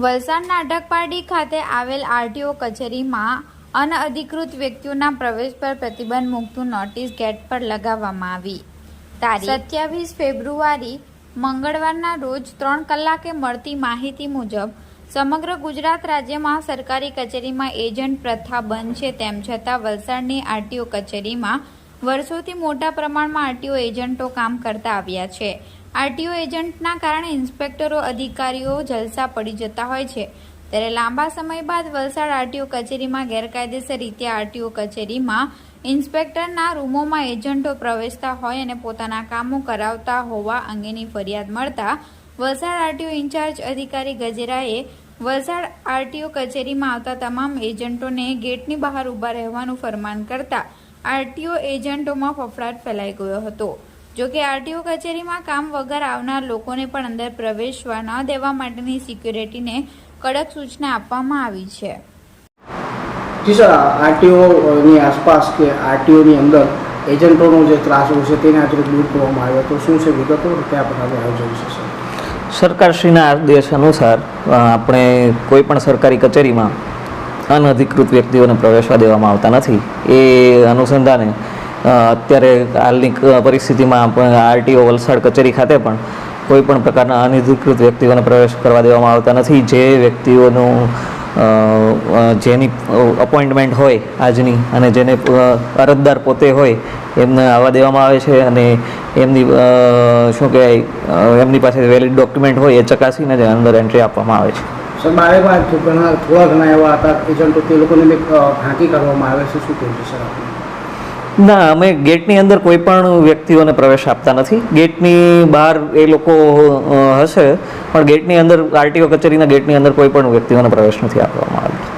વલસાડના અટકપાડી ખાતે આવેલ આરટીઓ કચેરીમાં અનઅધિકૃત વ્યક્તિઓના પ્રવેશ પર પ્રતિબંધ મૂકતું નોટિસ ગેટ પર લગાવવામાં આવી. તારીખ 27 ફેબ્રુઆરી મંગળવારના રોજ 3 કલાકે મળતી માહિતી મુજબ સમગ્ર ગુજરાત રાજ્યમાં સરકારી કચેરીમાં એજન્ટ પ્રથા બંધ છે. તેમ છતાં વલસાડની આરટીઓ કચેરીમાં વર્ષોથી મોટા પ્રમાણમાં આરટીઓ એજન્ટો કામ કરતા આવ્યા છે. આરટીઓ એજન્ટના કારણે ઇન્સ્પેક્ટરો અધિકારીઓ જલસા પડી જતા હોય છે. ત્યારે લાંબા સમય બાદ વલસાડ આરટીઓ કચેરીમાં ગેરકાયદેસર રીતે આરટીઓ કચેરીમાં ઇન્સ્પેક્ટરના રૂમોમાં એજન્ટો પ્રવેશતા હોય અને પોતાના કામો કરાવતા હોવા અંગેની ફરિયાદ મળતા વલસાડ આરટીઓ ઇન્ચાર્જ અધિકારી ગજેરાએ વલસાડ આરટીઓ કચેરીમાં આવતા તમામ એજન્ટોને ગેટની બહાર ઊભા રહેવાનું ફરમાન કરતા આરટીઓ એજન્ટોમાં ફફડાટ ફેલાઈ ગયો હતો. જોકે આરટીઓ કચેરીમાં કામ વગર આવનાર લોકોને પણ અંદર પ્રવેશવા ન દેવા માટેની સિક્યુરિટીને કડક સૂચના આપવામાં આવી છે. જી સર, આરટીઓની આસપાસ કે આરટીઓની અંદર એજન્ટોનો જે ત્રાસ છે તેને આજે દૂર કરવામાં આવ્યો તો શું છે વિગતો કયા પ્રકારનું આયોજન છે સર? સરકારશ્રીના આદેશ અનુસાર આપણે કોઈ પણ સરકારી કચેરીમાં અનઅધિકૃત વ્યક્તિઓને પ્રવેશવા દેવામાં આવતા નથી. એ અનુસંધાને અત્યારે હાલની પરિસ્થિતિમાં આરટીઓ વલસાડ કચેરી ખાતે પણ કોઈ પણ પ્રકારના અનધિકૃત વ્યક્તિઓને પ્રવેશ કરવા દેવામાં આવતા નથી. જે વ્યક્તિઓનું જેની અપોઇન્ટમેન્ટ હોય આજની અને જેને અરજદાર પોતે હોય એમને આવવા દેવામાં આવે છે અને એમની શું કહેવાય એમની પાસે વેલિડ ડોક્યુમેન્ટ હોય એ ચકાસીને જ અંદર એન્ટ્રી આપવામાં આવે છે. સર, મારે પણ થોડા ઘણા એવા હતા એજન્ટો તે લોકોને ફાંકી કરવામાં આવે છે, શું કહેવું છે સર આપણે? ના, અમે ગેટની અંદર કોઈ પણ વ્યક્તિઓને પ્રવેશ આપતા નથી. ગેટની બહાર એ લોકો હશે પણ ગેટની અંદર આરટીઓ કચેરીના ગેટની અંદર કોઈ પણ વ્યક્તિઓને પ્રવેશ નથી આપવામાં આવ્યો.